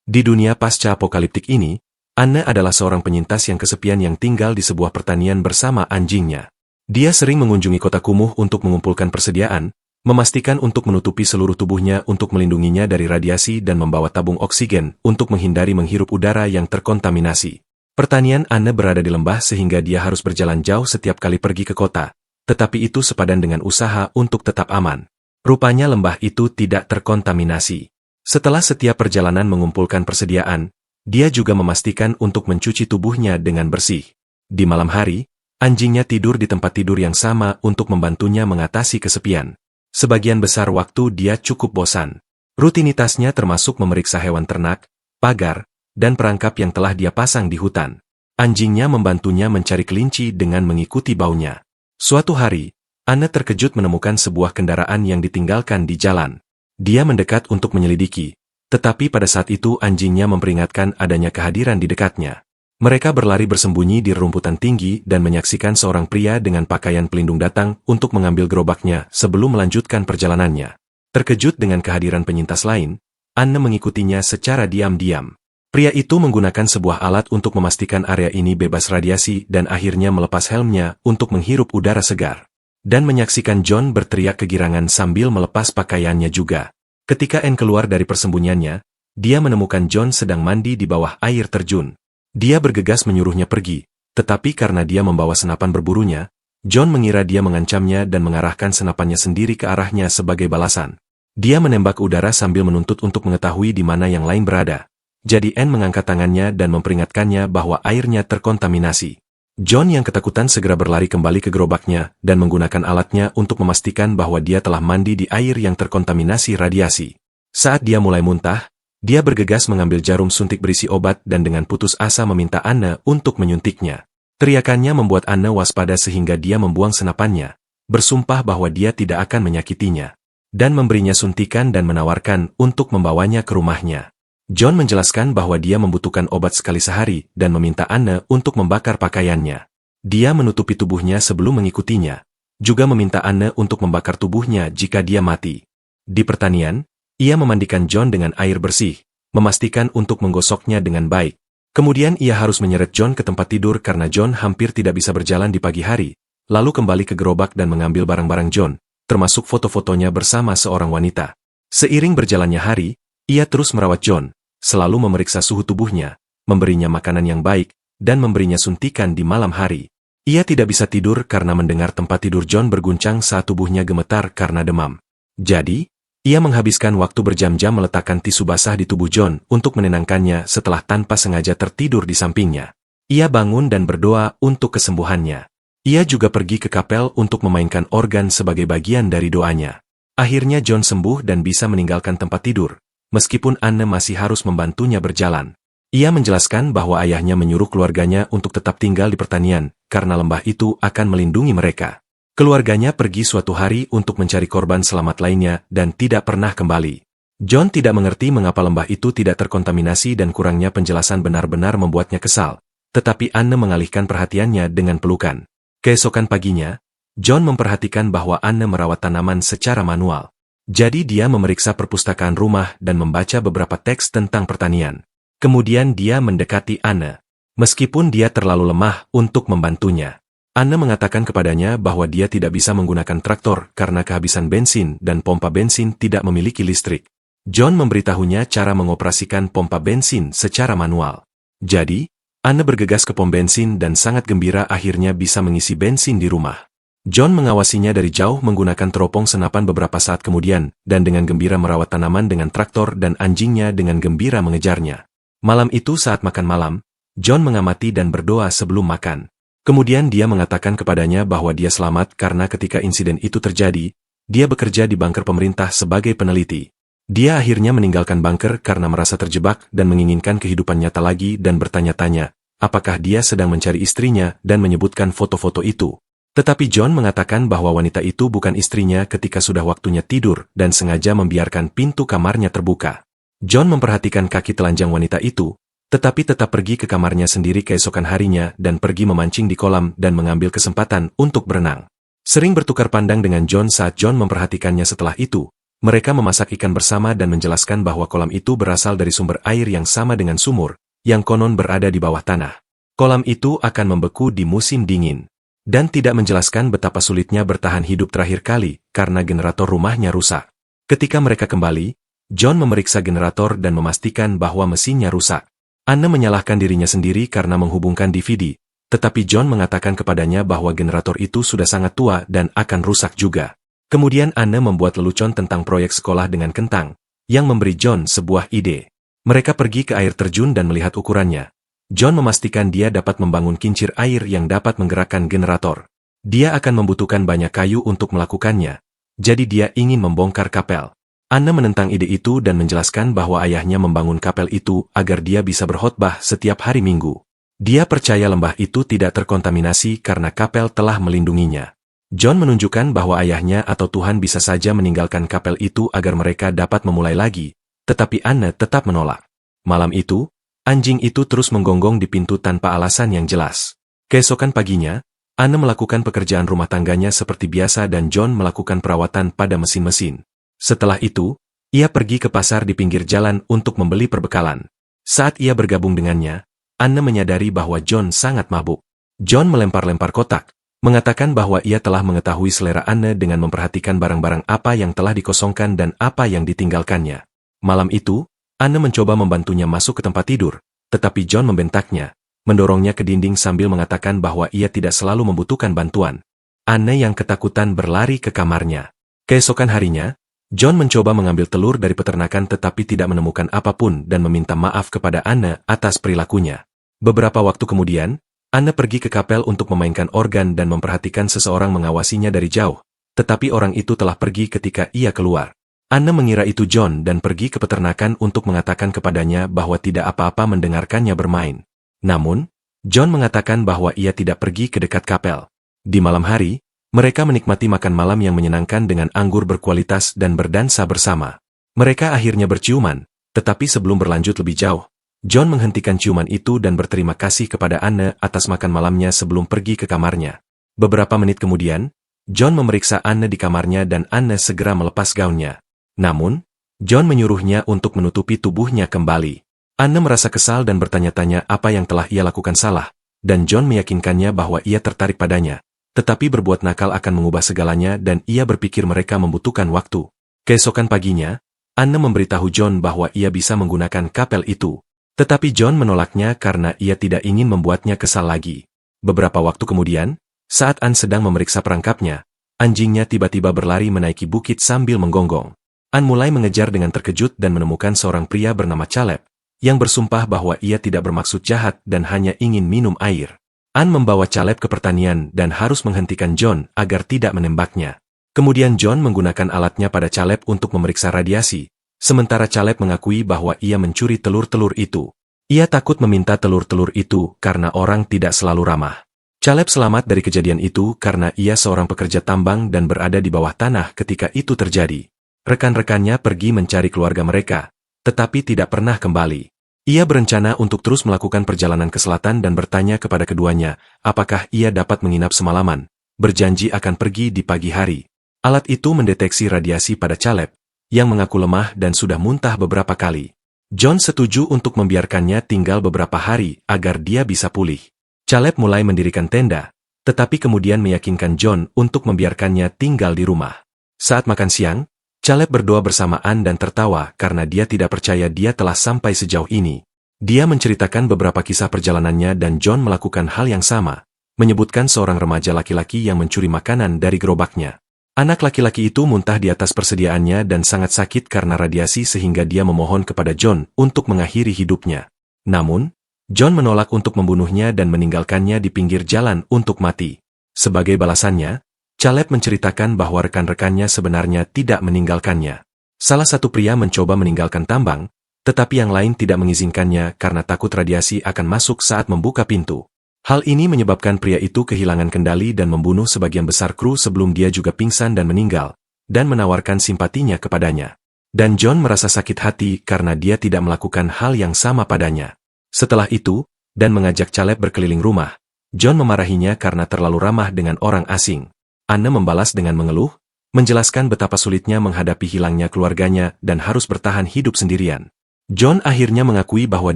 Di dunia pasca-apokaliptik ini, Anne adalah seorang penyintas yang kesepian yang tinggal di sebuah pertanian bersama anjingnya. Dia sering mengunjungi kota kumuh untuk mengumpulkan persediaan, memastikan untuk menutupi seluruh tubuhnya untuk melindunginya dari radiasi dan membawa tabung oksigen untuk menghindari menghirup udara yang terkontaminasi. Pertanian Anne berada di lembah sehingga dia harus berjalan jauh setiap kali pergi ke kota, tetapi itu sepadan dengan usaha untuk tetap aman. Rupanya lembah itu tidak terkontaminasi. Setelah setiap perjalanan mengumpulkan persediaan, dia juga memastikan untuk mencuci tubuhnya dengan bersih. Di malam hari, anjingnya tidur di tempat tidur yang sama untuk membantunya mengatasi kesepian. Sebagian besar waktu dia cukup bosan. Rutinitasnya termasuk memeriksa hewan ternak, pagar, dan perangkap yang telah dia pasang di hutan. Anjingnya membantunya mencari kelinci dengan mengikuti baunya. Suatu hari, Anne terkejut menemukan sebuah kendaraan yang ditinggalkan di jalan. Dia mendekat untuk menyelidiki, tetapi pada saat itu anjingnya memperingatkan adanya kehadiran di dekatnya. Mereka berlari bersembunyi di rumputan tinggi dan menyaksikan seorang pria dengan pakaian pelindung datang untuk mengambil gerobaknya sebelum melanjutkan perjalanannya. Terkejut dengan kehadiran penyintas lain, Anne mengikutinya secara diam-diam. Pria itu menggunakan sebuah alat untuk memastikan area ini bebas radiasi dan akhirnya melepas helmnya untuk menghirup udara segar. Dan menyaksikan John berteriak kegirangan sambil melepas pakaiannya juga. Ketika Anne keluar dari persembunyiannya, dia menemukan John sedang mandi di bawah air terjun. Dia bergegas menyuruhnya pergi, tetapi karena dia membawa senapan berburunya, John mengira dia mengancamnya dan mengarahkan senapannya sendiri ke arahnya sebagai balasan. Dia menembak udara sambil menuntut untuk mengetahui di mana yang lain berada. Jadi Anne mengangkat tangannya dan memperingatkannya bahwa airnya terkontaminasi. John yang ketakutan segera berlari kembali ke gerobaknya dan menggunakan alatnya untuk memastikan bahwa dia telah mandi di air yang terkontaminasi radiasi. Saat dia mulai muntah, dia bergegas mengambil jarum suntik berisi obat dan dengan putus asa meminta Anne untuk menyuntiknya. Teriakannya membuat Anne waspada sehingga dia membuang senapannya, bersumpah bahwa dia tidak akan menyakitinya, dan memberinya suntikan dan menawarkan untuk membawanya ke rumahnya. John menjelaskan bahwa dia membutuhkan obat sekali sehari dan meminta Anne untuk membakar pakaiannya. Dia menutupi tubuhnya sebelum mengikutinya, juga meminta Anne untuk membakar tubuhnya jika dia mati. Di pertanian, ia memandikan John dengan air bersih, memastikan untuk menggosoknya dengan baik. Kemudian ia harus menyeret John ke tempat tidur karena John hampir tidak bisa berjalan di pagi hari, lalu kembali ke gerobak dan mengambil barang-barang John, termasuk foto-fotonya bersama seorang wanita. Seiring berjalannya hari, ia terus merawat John, selalu memeriksa suhu tubuhnya, memberinya makanan yang baik, dan memberinya suntikan di malam hari. Ia tidak bisa tidur karena mendengar tempat tidur John berguncang saat tubuhnya gemetar karena demam. Jadi, ia menghabiskan waktu berjam-jam meletakkan tisu basah di tubuh John untuk menenangkannya setelah tanpa sengaja tertidur di sampingnya. Ia bangun dan berdoa untuk kesembuhannya. Ia juga pergi ke kapel untuk memainkan organ sebagai bagian dari doanya. Akhirnya John sembuh dan bisa meninggalkan tempat tidur, meskipun Anne masih harus membantunya berjalan. Ia menjelaskan bahwa ayahnya menyuruh keluarganya untuk tetap tinggal di pertanian, karena lembah itu akan melindungi mereka. Keluarganya pergi suatu hari untuk mencari korban selamat lainnya dan tidak pernah kembali. John tidak mengerti mengapa lembah itu tidak terkontaminasi dan kurangnya penjelasan benar-benar membuatnya kesal, tetapi Anne mengalihkan perhatiannya dengan pelukan. Keesokan paginya, John memperhatikan bahwa Anne merawat tanaman secara manual. Jadi dia memeriksa perpustakaan rumah dan membaca beberapa teks tentang pertanian. Kemudian dia mendekati Anne. Meskipun dia terlalu lemah untuk membantunya, Anne mengatakan kepadanya bahwa dia tidak bisa menggunakan traktor karena kehabisan bensin dan pompa bensin tidak memiliki listrik. John memberitahunya cara mengoperasikan pompa bensin secara manual. Jadi, Anne bergegas ke pom bensin dan sangat gembira akhirnya bisa mengisi bensin di rumah. John mengawasinya dari jauh menggunakan teropong senapan beberapa saat kemudian, dan dengan gembira merawat tanaman dengan traktor dan anjingnya dengan gembira mengejarnya. Malam itu saat makan malam, John mengamati dan berdoa sebelum makan. Kemudian dia mengatakan kepadanya bahwa dia selamat karena ketika insiden itu terjadi, dia bekerja di bunker pemerintah sebagai peneliti. Dia akhirnya meninggalkan bunker karena merasa terjebak dan menginginkan kehidupan nyata lagi dan bertanya-tanya, apakah dia sedang mencari istrinya dan menyebutkan foto-foto itu. Tetapi John mengatakan bahwa wanita itu bukan istrinya ketika sudah waktunya tidur dan sengaja membiarkan pintu kamarnya terbuka. John memperhatikan kaki telanjang wanita itu, tetapi tetap pergi ke kamarnya sendiri keesokan harinya dan pergi memancing di kolam dan mengambil kesempatan untuk berenang. Sering bertukar pandang dengan John saat John memperhatikannya setelah itu, Mereka memasak ikan bersama dan menjelaskan bahwa kolam itu berasal dari sumber air yang sama dengan sumur, yang konon berada di bawah tanah. Kolam itu akan membeku di musim dingin. Dan tidak menjelaskan betapa sulitnya bertahan hidup terakhir kali, karena generator rumahnya rusak. Ketika mereka kembali, John memeriksa generator dan memastikan bahwa mesinnya rusak. Anne menyalahkan dirinya sendiri karena menghubungkan DVD, tetapi John mengatakan kepadanya bahwa generator itu sudah sangat tua dan akan rusak juga. Kemudian Anne membuat lelucon tentang proyek sekolah dengan kentang, yang memberi John sebuah ide. Mereka pergi ke air terjun dan melihat ukurannya. John memastikan dia dapat membangun kincir air yang dapat menggerakkan generator. Dia akan membutuhkan banyak kayu untuk melakukannya, jadi dia ingin membongkar kapel. Anne menentang ide itu dan menjelaskan bahwa ayahnya membangun kapel itu agar dia bisa berkhotbah setiap hari Minggu. Dia percaya lembah itu tidak terkontaminasi karena kapel telah melindunginya. John menunjukkan bahwa ayahnya atau Tuhan bisa saja meninggalkan kapel itu agar mereka dapat memulai lagi, tetapi Anne tetap menolak. Malam itu, anjing itu terus menggonggong di pintu tanpa alasan yang jelas. Keesokan paginya, Anne melakukan pekerjaan rumah tangganya seperti biasa dan John melakukan perawatan pada mesin-mesin. Setelah itu, ia pergi ke pasar di pinggir jalan untuk membeli perbekalan. Saat ia bergabung dengannya, Anne menyadari bahwa John sangat mabuk. John melempar-lempar kotak, mengatakan bahwa ia telah mengetahui selera Anne dengan memperhatikan barang-barang apa yang telah dikosongkan dan apa yang ditinggalkannya. Malam itu, Anne mencoba membantunya masuk ke tempat tidur, tetapi John membentaknya, mendorongnya ke dinding sambil mengatakan bahwa ia tidak selalu membutuhkan bantuan. Anne yang ketakutan berlari ke kamarnya. Keesokan harinya, John mencoba mengambil telur dari peternakan tetapi tidak menemukan apapun dan meminta maaf kepada Anne atas perilakunya. Beberapa waktu kemudian, Anne pergi ke kapel untuk memainkan organ dan memperhatikan seseorang mengawasinya dari jauh, tetapi orang itu telah pergi ketika ia keluar. Anne mengira itu John dan pergi ke peternakan untuk mengatakan kepadanya bahwa tidak apa-apa mendengarkannya bermain. Namun, John mengatakan bahwa ia tidak pergi ke dekat kapel. Di malam hari, mereka menikmati makan malam yang menyenangkan dengan anggur berkualitas dan berdansa bersama. Mereka akhirnya berciuman, tetapi sebelum berlanjut lebih jauh, John menghentikan ciuman itu dan berterima kasih kepada Anne atas makan malamnya sebelum pergi ke kamarnya. Beberapa menit kemudian, John memeriksa Anne di kamarnya dan Anne segera melepas gaunnya. Namun, John menyuruhnya untuk menutupi tubuhnya kembali. Anne merasa kesal dan bertanya-tanya apa yang telah ia lakukan salah, dan John meyakinkannya bahwa ia tertarik padanya. Tetapi berbuat nakal akan mengubah segalanya dan ia berpikir mereka membutuhkan waktu. Keesokan paginya, Anne memberitahu John bahwa ia bisa menggunakan kapel itu. Tetapi John menolaknya karena ia tidak ingin membuatnya kesal lagi. Beberapa waktu kemudian, saat Anne sedang memeriksa perangkapnya, anjingnya tiba-tiba berlari menaiki bukit sambil menggonggong. Anne mulai mengejar dengan terkejut dan menemukan seorang pria bernama Caleb, yang bersumpah bahwa ia tidak bermaksud jahat dan hanya ingin minum air. Anne membawa Caleb ke pertanian dan harus menghentikan John agar tidak menembaknya. Kemudian John menggunakan alatnya pada Caleb untuk memeriksa radiasi, sementara Caleb mengakui bahwa ia mencuri telur-telur itu. Ia takut meminta telur-telur itu karena orang tidak selalu ramah. Caleb selamat dari kejadian itu karena ia seorang pekerja tambang dan berada di bawah tanah ketika itu terjadi. Rekan-rekannya pergi mencari keluarga mereka, tetapi tidak pernah kembali. Ia berencana untuk terus melakukan perjalanan ke selatan dan bertanya kepada keduanya, apakah ia dapat menginap semalaman, berjanji akan pergi di pagi hari. Alat itu mendeteksi radiasi pada Caleb, yang mengaku lemah dan sudah muntah beberapa kali. John setuju untuk membiarkannya tinggal beberapa hari agar dia bisa pulih. Caleb mulai mendirikan tenda, tetapi kemudian meyakinkan John untuk membiarkannya tinggal di rumah. Saat makan siang, Caleb berdoa bersamaan dan tertawa karena dia tidak percaya dia telah sampai sejauh ini. Dia menceritakan beberapa kisah perjalanannya dan John melakukan hal yang sama, menyebutkan seorang remaja laki-laki yang mencuri makanan dari gerobaknya. Anak laki-laki itu muntah di atas persediaannya dan sangat sakit karena radiasi sehingga dia memohon kepada John untuk mengakhiri hidupnya. Namun, John menolak untuk membunuhnya dan meninggalkannya di pinggir jalan untuk mati. Sebagai balasannya, Caleb menceritakan bahwa rekan-rekannya sebenarnya tidak meninggalkannya. Salah satu pria mencoba meninggalkan tambang, tetapi yang lain tidak mengizinkannya karena takut radiasi akan masuk saat membuka pintu. Hal ini menyebabkan pria itu kehilangan kendali dan membunuh sebagian besar kru sebelum dia juga pingsan dan meninggal, dan menawarkan simpatinya kepadanya. Dan John merasa sakit hati karena dia tidak melakukan hal yang sama padanya. Setelah itu, dan mengajak Caleb berkeliling rumah, John memarahinya karena terlalu ramah dengan orang asing. Anne membalas dengan mengeluh, menjelaskan betapa sulitnya menghadapi hilangnya keluarganya dan harus bertahan hidup sendirian. John akhirnya mengakui bahwa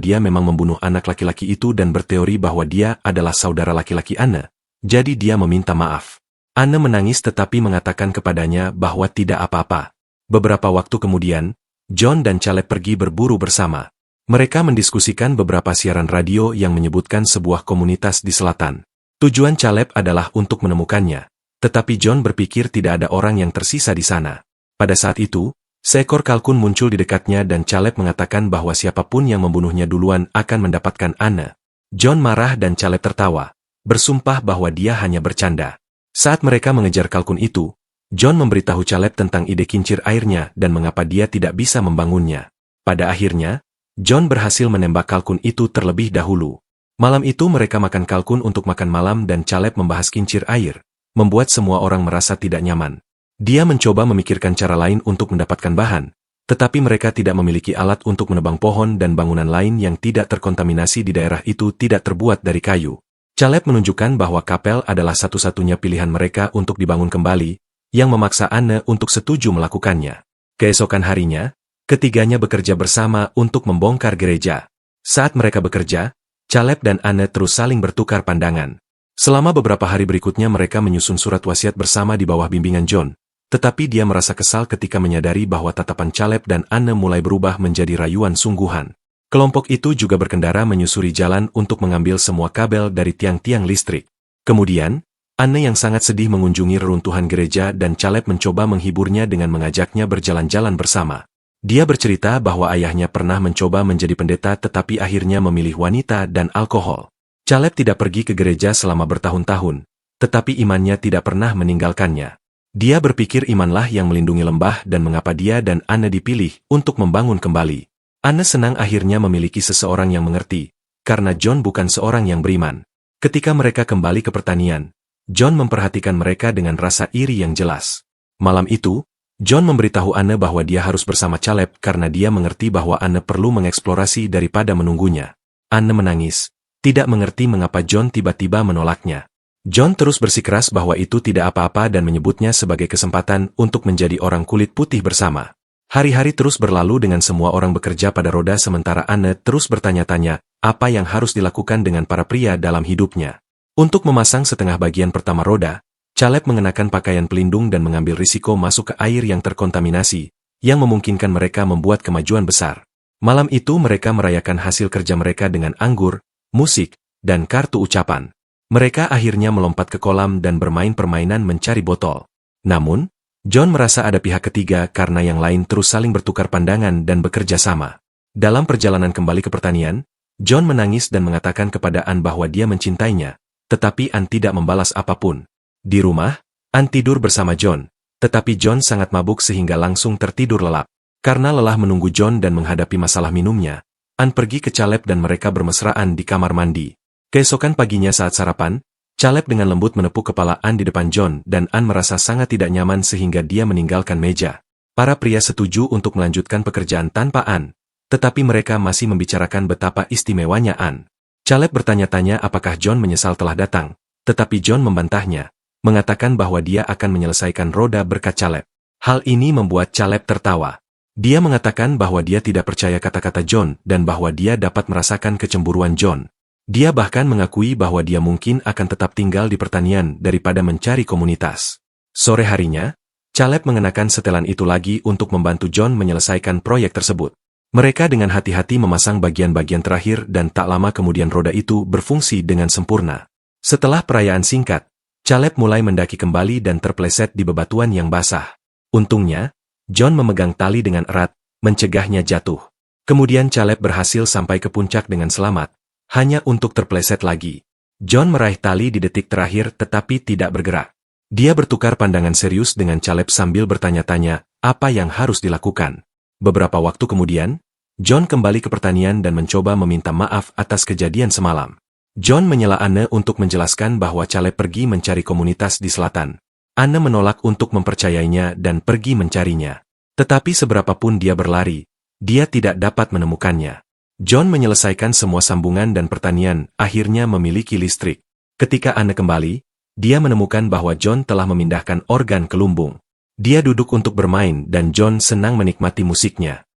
dia memang membunuh anak laki-laki itu dan berteori bahwa dia adalah saudara laki-laki Anne, jadi dia meminta maaf. Anne menangis tetapi mengatakan kepadanya bahwa tidak apa-apa. Beberapa waktu kemudian, John dan Caleb pergi berburu bersama. Mereka mendiskusikan beberapa siaran radio yang menyebutkan sebuah komunitas di selatan. Tujuan Caleb adalah untuk menemukannya, tetapi John berpikir tidak ada orang yang tersisa di sana. Pada saat itu, seekor kalkun muncul di dekatnya dan Caleb mengatakan bahwa siapapun yang membunuhnya duluan akan mendapatkan Anne. John marah dan Caleb tertawa, bersumpah bahwa dia hanya bercanda. Saat mereka mengejar kalkun itu, John memberitahu Caleb tentang ide kincir airnya dan mengapa dia tidak bisa membangunnya. Pada akhirnya, John berhasil menembak kalkun itu terlebih dahulu. Malam itu mereka makan kalkun untuk makan malam dan Caleb membahas kincir air, membuat semua orang merasa tidak nyaman. Dia mencoba memikirkan cara lain untuk mendapatkan bahan, tetapi mereka tidak memiliki alat untuk menebang pohon dan bangunan lain yang tidak terkontaminasi di daerah itu tidak terbuat dari kayu. Caleb menunjukkan bahwa kapel adalah satu-satunya pilihan mereka untuk dibangun kembali, yang memaksa Anne untuk setuju melakukannya. Keesokan harinya, ketiganya bekerja bersama untuk membongkar gereja. Saat mereka bekerja, Caleb dan Anne terus saling bertukar pandangan. Selama beberapa hari berikutnya mereka menyusun surat wasiat bersama di bawah bimbingan John. Tetapi dia merasa kesal ketika menyadari bahwa tatapan Caleb dan Anne mulai berubah menjadi rayuan sungguhan. Kelompok itu juga berkendara menyusuri jalan untuk mengambil semua kabel dari tiang-tiang listrik. Kemudian, Anne yang sangat sedih mengunjungi reruntuhan gereja dan Caleb mencoba menghiburnya dengan mengajaknya berjalan-jalan bersama. Dia bercerita bahwa ayahnya pernah mencoba menjadi pendeta tetapi akhirnya memilih wanita dan alkohol. Caleb tidak pergi ke gereja selama bertahun-tahun, tetapi imannya tidak pernah meninggalkannya. Dia berpikir imanlah yang melindungi lembah dan mengapa dia dan Anne dipilih untuk membangun kembali. Anne senang akhirnya memiliki seseorang yang mengerti, karena John bukan seorang yang beriman. Ketika mereka kembali ke pertanian, John memperhatikan mereka dengan rasa iri yang jelas. Malam itu, John memberitahu Anne bahwa dia harus bersama Caleb karena dia mengerti bahwa Anne perlu mengeksplorasi daripada menunggunya. Anne menangis, tidak mengerti mengapa John tiba-tiba menolaknya. John terus bersikeras bahwa itu tidak apa-apa dan menyebutnya sebagai kesempatan untuk menjadi orang kulit putih bersama. Hari-hari terus berlalu dengan semua orang bekerja pada roda sementara Anne terus bertanya-tanya apa yang harus dilakukan dengan para pria dalam hidupnya. Untuk memasang setengah bagian pertama roda, Caleb mengenakan pakaian pelindung dan mengambil risiko masuk ke air yang terkontaminasi, yang memungkinkan mereka membuat kemajuan besar. Malam itu mereka merayakan hasil kerja mereka dengan anggur, musik, dan kartu ucapan. Mereka akhirnya melompat ke kolam dan bermain permainan mencari botol. Namun, John merasa ada pihak ketiga karena yang lain terus saling bertukar pandangan dan bekerja sama. Dalam perjalanan kembali ke pertanian, John menangis dan mengatakan kepada Anne bahwa dia mencintainya, tetapi Anne tidak membalas apapun. Di rumah, Anne tidur bersama John, tetapi John sangat mabuk sehingga langsung tertidur lelap. Karena lelah menunggu John dan menghadapi masalah minumnya, Anne pergi ke Caleb dan mereka bermesraan di kamar mandi. Keesokan paginya saat sarapan, Caleb dengan lembut menepuk kepala Anne di depan John dan Anne merasa sangat tidak nyaman sehingga dia meninggalkan meja. Para pria setuju untuk melanjutkan pekerjaan tanpa Anne, tetapi mereka masih membicarakan betapa istimewanya Anne. Caleb bertanya-tanya apakah John menyesal telah datang, tetapi John membantahnya, mengatakan bahwa dia akan menyelesaikan roda berkat Caleb. Hal ini membuat Caleb tertawa. Dia mengatakan bahwa dia tidak percaya kata-kata John dan bahwa dia dapat merasakan kecemburuan John. Dia bahkan mengakui bahwa dia mungkin akan tetap tinggal di pertanian daripada mencari komunitas. Sore harinya, Caleb mengenakan setelan itu lagi untuk membantu John menyelesaikan proyek tersebut. Mereka dengan hati-hati memasang bagian-bagian terakhir dan tak lama kemudian roda itu berfungsi dengan sempurna. Setelah perayaan singkat, Caleb mulai mendaki kembali dan terpleset di bebatuan yang basah. Untungnya, John memegang tali dengan erat, mencegahnya jatuh. Kemudian Caleb berhasil sampai ke puncak dengan selamat, hanya untuk terpleset lagi. John meraih tali di detik terakhir tetapi tidak bergerak. Dia bertukar pandangan serius dengan Caleb sambil bertanya-tanya apa yang harus dilakukan. Beberapa waktu kemudian, John kembali ke pertanian dan mencoba meminta maaf atas kejadian semalam. John menyela Anne untuk menjelaskan bahwa Caleb pergi mencari komunitas di selatan. Anne menolak untuk mempercayainya dan pergi mencarinya. Tetapi seberapapun dia berlari, dia tidak dapat menemukannya. John menyelesaikan semua sambungan dan pertanian akhirnya memiliki listrik. Ketika Anne kembali, dia menemukan bahwa John telah memindahkan organ ke lumbung. Dia duduk untuk bermain dan John senang menikmati musiknya.